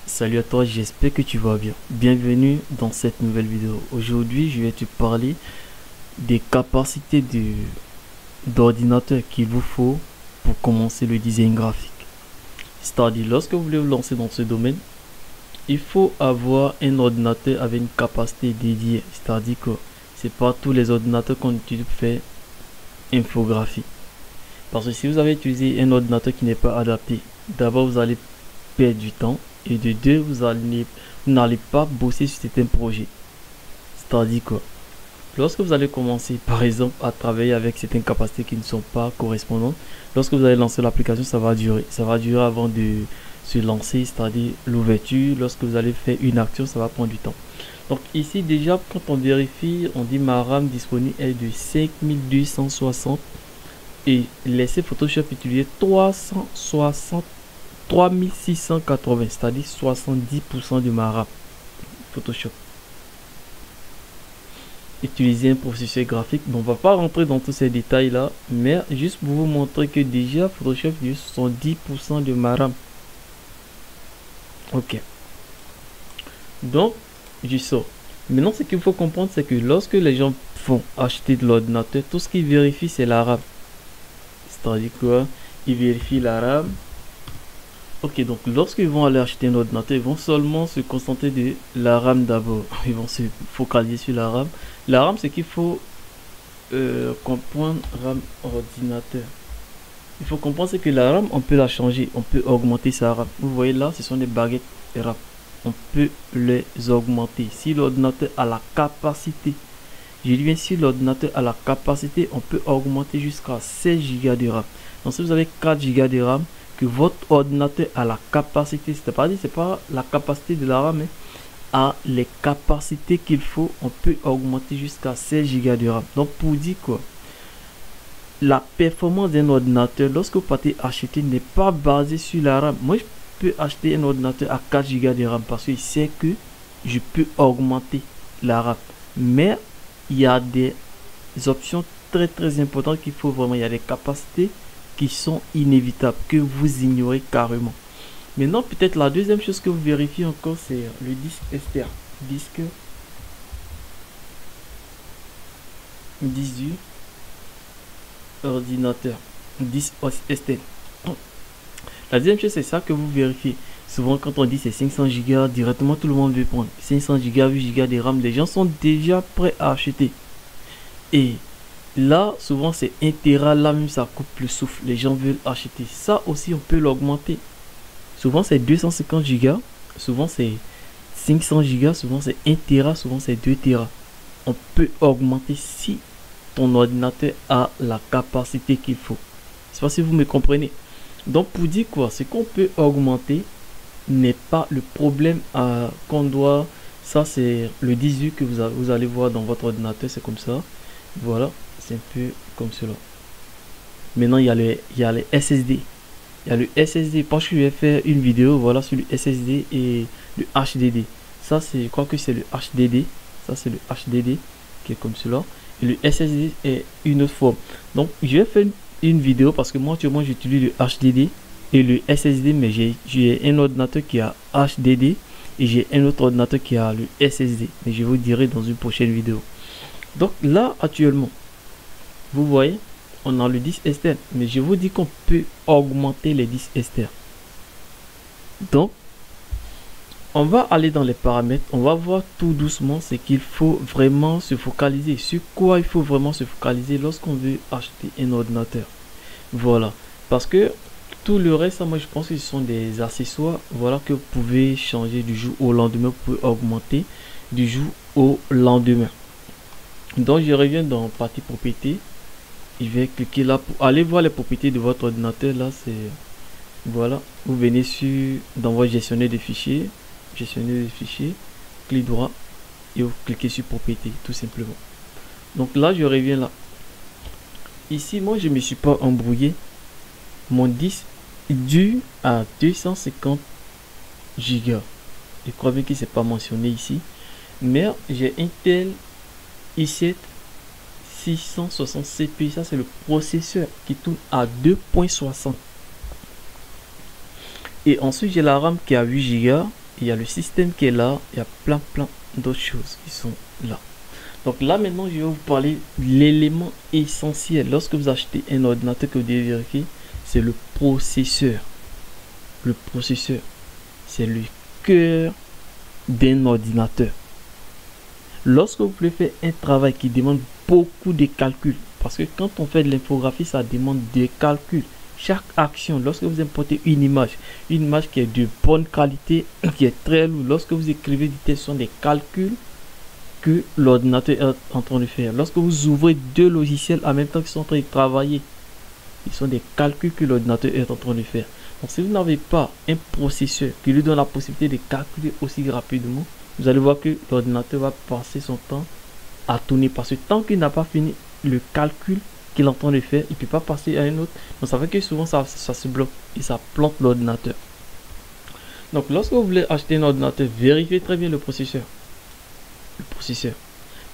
Salut à toi, j'espère que tu vas bien. Bienvenue dans cette nouvelle vidéo. Aujourd'hui, je vais te parler des capacités d'ordinateur qu'il vous faut pour commencer le design graphique. C'est-à-dire, lorsque vous voulez vous lancer dans ce domaine, il faut avoir un ordinateur avec une capacité dédiée. C'est-à-dire que c'est pas tous les ordinateurs qu'on utilise pour faire infographie. Parce que si vous avez utilisé un ordinateur qui n'est pas adapté, d'abord vous allez perdre du temps. Et de deux, vous n'allez pas bosser sur certains projets. C'est-à-dire que lorsque vous allez commencer, par exemple, à travailler avec certaines capacités qui ne sont pas correspondantes, lorsque vous allez lancer l'application, ça va durer. Ça va durer avant de se lancer, c'est-à-dire l'ouverture. Lorsque vous allez faire une action, ça va prendre du temps. Donc ici, déjà, quand on vérifie, on dit ma RAM disponible est de 5260 et laissez Photoshop utiliser 3680, c'est-à-dire 70% de ma RAM Photoshop. Utiliser un processeur graphique. Bon, on va pas rentrer dans tous ces détails là, mais juste pour vous montrer que déjà Photoshop utilise 70% de ma RAM. Ok. Donc, je sors. Maintenant, ce qu'il faut comprendre, c'est que lorsque les gens vont acheter de l'ordinateur, tout ce qu'ils vérifient, c'est la RAM. C'est-à-dire quoi? Ils vérifient la RAM. Ok, donc lorsqu'ils vont aller acheter un ordinateur, ils vont seulement se concentrer de la RAM d'abord. Ils vont se focaliser sur la RAM. La RAM, c'est qu'il faut comprendre RAM ordinateur. Il faut comprendre que la RAM, on peut la changer, on peut augmenter sa RAM. Vous voyez là, ce sont des baguettes RAM. On peut les augmenter. Si l'ordinateur a la capacité, je dis bien si l'ordinateur a la capacité, on peut augmenter jusqu'à 16 Go de RAM. Donc si vous avez 4 Go de RAM, que votre ordinateur a la capacité, c'est pas la capacité de la RAM, mais a les capacités qu'il faut, on peut augmenter jusqu'à 16 Go de RAM. Donc pour dire quoi, la performance d'un ordinateur lorsque vous partez acheter n'est pas basée sur la RAM. Moi je peux acheter un ordinateur à 4 Go de RAM parce que je sais que je peux augmenter la RAM, mais il y a des options très importantes qu'il faut vraiment, il y a des capacités qui sont inévitables, que vous ignorez carrément. Maintenant, peut-être la deuxième chose que vous vérifiez encore, c'est le disque externe. Disque du ordinateur. Disque externe. La deuxième chose, c'est ça que vous vérifiez. Souvent, quand on dit c'est 500 Go, directement tout le monde veut prendre. 500 Go, 8 Go de RAM, les gens sont déjà prêts à acheter. Et là, souvent c'est 1 Tera, là même ça coupe le souffle. Les gens veulent acheter. Ça aussi, on peut l'augmenter. Souvent c'est 250 Go, souvent c'est 500 Go, souvent c'est 1 Tera, souvent c'est 2 Tera. On peut augmenter si ton ordinateur a la capacité qu'il faut. Je sais pas si vous me comprenez. Donc pour dire quoi, ce qu'on peut augmenter n'est pas le problème qu'on doit. Ça c'est le 18 que vous allez voir dans votre ordinateur, c'est comme ça. Voilà, c'est un peu comme cela. Maintenant, il y a le SSD. Il y a le SSD. Parce que je vais faire une vidéo, voilà, sur le SSD et le HDD. Ça, c'est, je crois que c'est le HDD. Ça, c'est le HDD qui est comme cela. Et le SSD est une autre forme. Donc, je vais faire une vidéo parce que moi, j'utilise le HDD et le SSD, mais j'ai un ordinateur qui a HDD et j'ai un autre ordinateur qui a le SSD. Mais je vous dirai dans une prochaine vidéo. Donc là, actuellement, vous voyez, on a le disque externe. Mais je vous dis qu'on peut augmenter les disques externes. Donc, on va aller dans les paramètres. On va voir tout doucement ce qu'il faut vraiment se focaliser. Sur quoi il faut vraiment se focaliser lorsqu'on veut acheter un ordinateur. Voilà. Parce que tout le reste, moi je pense que ce sont des accessoires. Voilà, que vous pouvez changer du jour au lendemain. Vous pouvez augmenter du jour au lendemain. Donc je reviens dans partie propriété. Je vais cliquer là pour aller voir les propriétés de votre ordinateur. Là c'est, voilà, vous venez dans votre gestionnaire de fichiers, clic droit et vous cliquez sur propriété tout simplement. Donc là je reviens là. Ici moi je me suis pas embrouillé. Mon disque dû à 250 Go. Je crois bien que c'est pas mentionné ici, mais j'ai Intel i7 660 CPI, ça c'est le processeur qui tourne à 2.60. Et ensuite j'ai la RAM qui a 8 Go il y a le système qui est là, il y a plein d'autres choses qui sont là. Donc là maintenant, je vais vous parler de l'élément essentiel. Lorsque vous achetez un ordinateur que vous devez vérifier, c'est le processeur. Le processeur, c'est le cœur d'un ordinateur. Lorsque vous voulez faire un travail qui demande beaucoup de calculs, parce que quand on fait de l'infographie, ça demande des calculs. Chaque action, lorsque vous importez une image qui est de bonne qualité, qui est très lourde, lorsque vous écrivez du texte, ce sont des calculs que l'ordinateur est en train de faire. Lorsque vous ouvrez deux logiciels en même temps qu'ils sont en train de travailler, ils sont des calculs que l'ordinateur est en train de faire. Donc si vous n'avez pas un processeur qui lui donne la possibilité de calculer aussi rapidement, vous allez voir que l'ordinateur va passer son temps à tourner, parce que tant qu'il n'a pas fini le calcul qu'il est en train de faire, il ne peut pas passer à un autre. Donc ça fait que souvent ça se bloque et ça plante l'ordinateur. Donc lorsque vous voulez acheter un ordinateur, vérifiez très bien le processeur.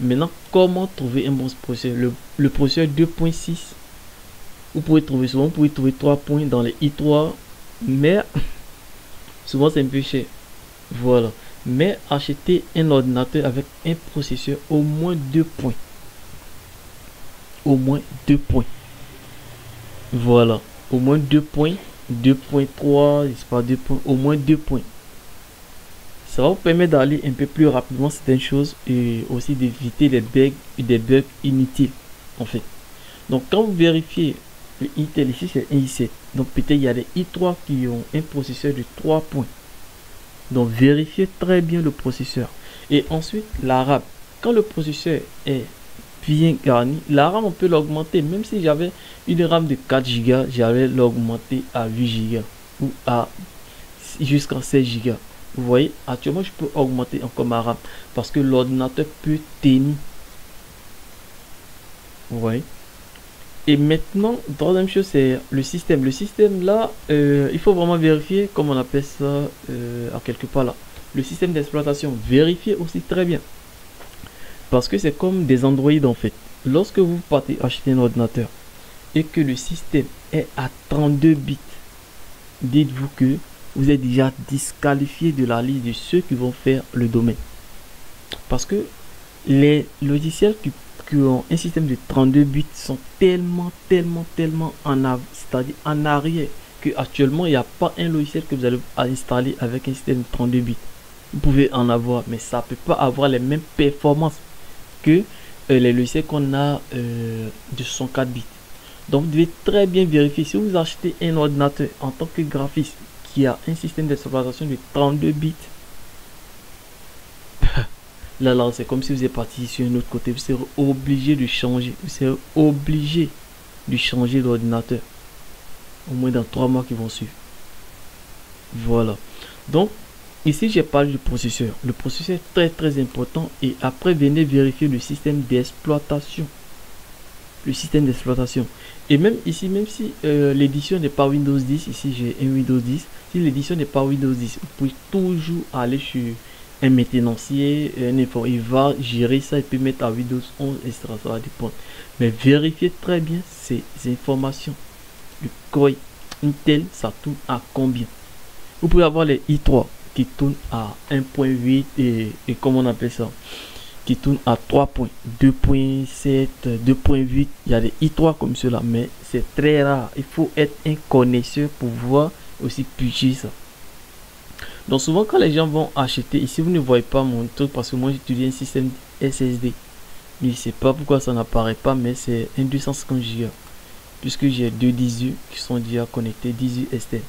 Maintenant, comment trouver un bon processeur? Le processeur 2.6, vous pouvez trouver 3 points dans les i3, mais souvent c'est un peu cher. Voilà. Mais achetez un ordinateur avec un processeur au moins 2 points. Au moins 2 points. Voilà. Au moins 2 points. 2.3, je sais pas, 2 points. Au moins 2 points. Ça va vous permettre d'aller un peu plus rapidement certaines choses et aussi d'éviter des bugs inutiles en fait. Donc quand vous vérifiez le Intel, ici c'est un i7. Donc peut-être il y a des i3 qui ont un processeur de 3 points. Donc vérifiez très bien le processeur. Et ensuite la RAM. Quand le processeur est bien garni, la RAM on peut l'augmenter. Même si j'avais une RAM de 4 Go, j'allais l'augmenter à 8 Go ou à jusqu'à 16 Go. Vous voyez, actuellement je peux augmenter encore ma RAM parce que l'ordinateur peut tenir. Vous voyez. Et maintenant, troisième chose, c'est le système. Le système là, il faut vraiment vérifier, comme on appelle ça à quelque part là. Le système d'exploitation, vérifiez aussi très bien. Parce que c'est comme des Android en fait. Lorsque vous partez acheter un ordinateur et que le système est à 32 bits, dites-vous que vous êtes déjà disqualifié de la liste de ceux qui vont faire le domaine. Parce que les logiciels qui ont un système de 32 bits sont tellement en arrière que actuellement il n'y a pas un logiciel que vous allez installer avec un système de 32 bits. Vous pouvez en avoir, mais ça peut pas avoir les mêmes performances que les logiciels qu'on a de 64 bits. Donc vous devez très bien vérifier. Si vous achetez un ordinateur en tant que graphiste qui a un système d'exploitation de 32 bits, là c'est comme si vous êtes parti sur un autre côté. Vous serez obligé de changer. Vous serez obligé de changer l'ordinateur au moins dans 3 mois qui vont suivre. Voilà. Donc ici j'ai parlé du processeur. Le processeur est très important. Et après venez vérifier le système d'exploitation. Le système d'exploitation. Et même ici, même si l'édition n'est pas Windows 10, ici j'ai un Windows 10. Si l'édition n'est pas Windows 10, vous pouvez toujours aller sur un maintenancier, il va gérer ça et puis mettre à Windows 11, etc. Ça va dépendre. Mais vérifiez très bien ces informations. Le Core Intel, ça tourne à combien? Vous pouvez avoir les i3 qui tournent à 1.8 et comment on appelle ça, qui tourne à 3 points, 2.7, 2.8. Il y a des i3 comme cela, mais c'est très rare. Il faut être un connaisseur pour voir aussi purger ça. Donc souvent quand les gens vont acheter, ici vous ne voyez pas mon truc parce que moi j'utilise un système SSD. Je ne sais pas pourquoi ça n'apparaît pas, mais c'est un 250 Go puisque j'ai deux 18 qui sont déjà connectés, 18 externes.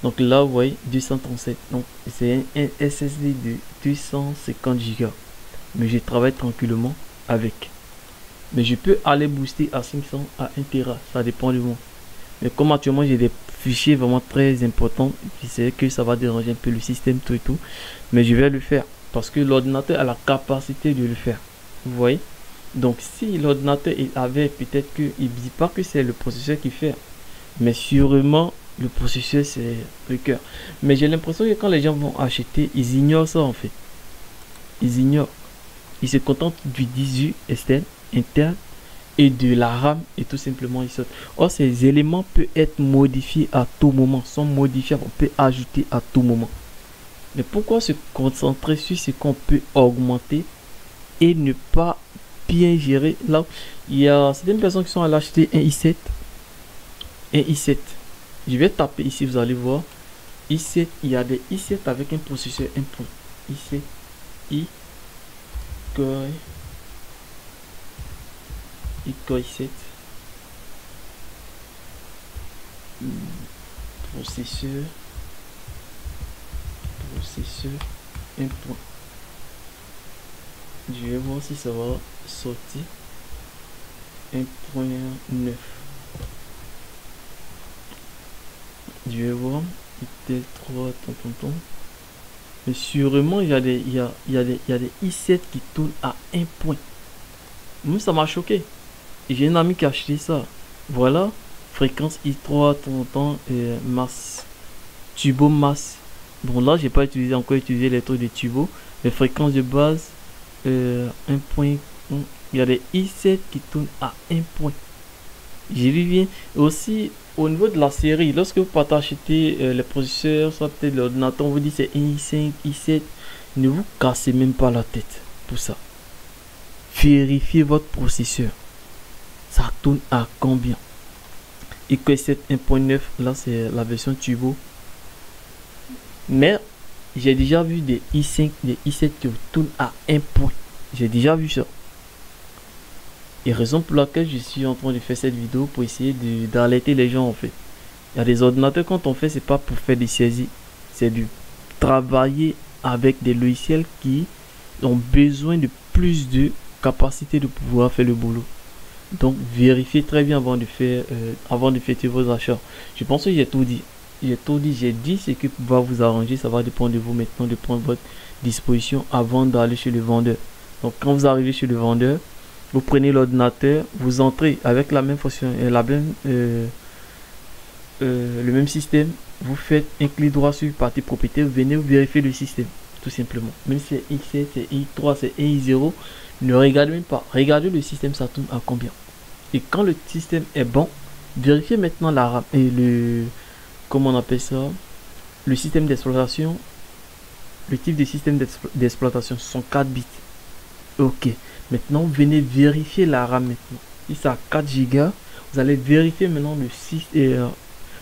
Donc là vous voyez 237. Donc c'est un SSD de 250 Go. Mais je travaille tranquillement avec. Mais je peux aller booster à 500 à 1 Tera, ça dépend de moi. Mais comme actuellement j'ai des fichiers vraiment très importants, je sais que ça va déranger un peu le système tout et tout, mais je vais le faire parce que l'ordinateur a la capacité de le faire. Vous voyez. Donc si l'ordinateur avait peut-être que il dit pas que c'est le processeur qui fait, mais sûrement le processeur c'est le cœur. Mais j'ai l'impression que quand les gens vont acheter, ils ignorent ça en fait. Ils ignorent. Ils se contentent du 18 externe, interne et de la RAM et tout simplement ils sautent. Or ces éléments peuvent être modifiés à tout moment, sont modifiables, on peut ajouter à tout moment. Mais pourquoi se concentrer sur ce qu'on peut augmenter et ne pas bien gérer? Là, il y a certaines personnes qui sont allées acheter un i7. Un i7. Je vais taper ici, vous allez voir. i7, il y a des i7 avec un processeur 1 point. i7, i-Core i7. Processeur 1 point. Je vais voir si ça va sortir. 1.9. Je vais voir. Peut-être 3, mais sûrement il y a des i7 qui tournent à 1 point. Moi ça m'a choqué. J'ai un ami qui a acheté ça. Voilà, fréquence i3, et masse, turbo masse. Bon là j'ai pas encore utilisé les trucs de turbo. Les fréquences de base 1 point. Il y a des i7 qui tournent à 1 point. J'ai vu bien. Aussi au niveau de la série, lorsque vous partez acheter les processeurs, soit peut-être l'ordinateur, on vous dit c'est i5, i7, ne vous cassez même pas la tête pour ça. Vérifiez votre processeur, ça tourne à combien. Et que c'est 1.9, là c'est la version turbo. Mais j'ai déjà vu des i5, des i7 qui tournent à 1 point. J'ai déjà vu ça. Et raison pour laquelle je suis en train de faire cette vidéo, pour essayer d'alerter les gens en fait. Il y a des ordinateurs, quand on fait, c'est pas pour faire des saisies, c'est de travailler avec des logiciels qui ont besoin de plus de capacité de pouvoir faire le boulot. Donc vérifiez très bien avant de faire vos achats. Je pense que j'ai tout dit. J'ai dit ce qui va vous arranger. Ça va dépendre de vous maintenant de prendre votre disposition avant d'aller chez le vendeur. Donc quand vous arrivez chez le vendeur, vous prenez l'ordinateur, vous entrez avec la même fonction, le même système. Vous faites un clic droit sur partie propriétaire, vous venez vérifier le système, tout simplement. Même si c'est i7, c'est i3, c'est i0, ne regardez même pas. Regardez le système, ça tourne à combien. Et quand le système est bon, vérifiez maintenant la RAM et comment on appelle ça, le système d'exploitation. Le type de système d'exploitation sont 4 bits. Ok. Maintenant, vous venez vérifier la RAM maintenant. Si c'est à 4 Go, vous allez vérifier maintenant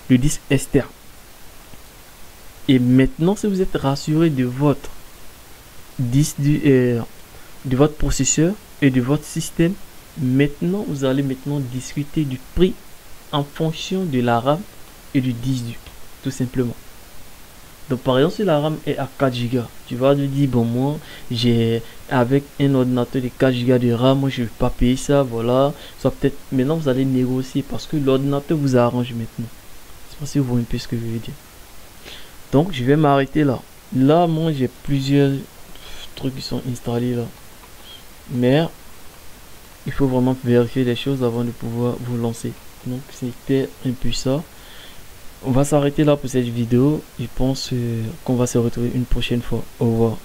le disque externe. Et maintenant, si vous êtes rassuré de votre disque, de votre processeur et de votre système, maintenant, vous allez maintenant discuter du prix en fonction de la RAM et du disque dur, tout simplement. Donc par exemple si la RAM est à 4 Go, tu vas lui dire bon moi j'ai avec un ordinateur de 4 Go de RAM, moi je ne vais pas payer ça, voilà. Soit peut-être maintenant vous allez négocier parce que l'ordinateur vous arrange maintenant. Je sais pas si vous voyez un peu ce que je veux dire. Donc je vais m'arrêter là. Là moi j'ai plusieurs trucs qui sont installés là. Mais il faut vraiment vérifier les choses avant de pouvoir vous lancer. Donc c'était un peu ça. On va s'arrêter là pour cette vidéo. Je pense qu'on va se retrouver une prochaine fois. Au revoir.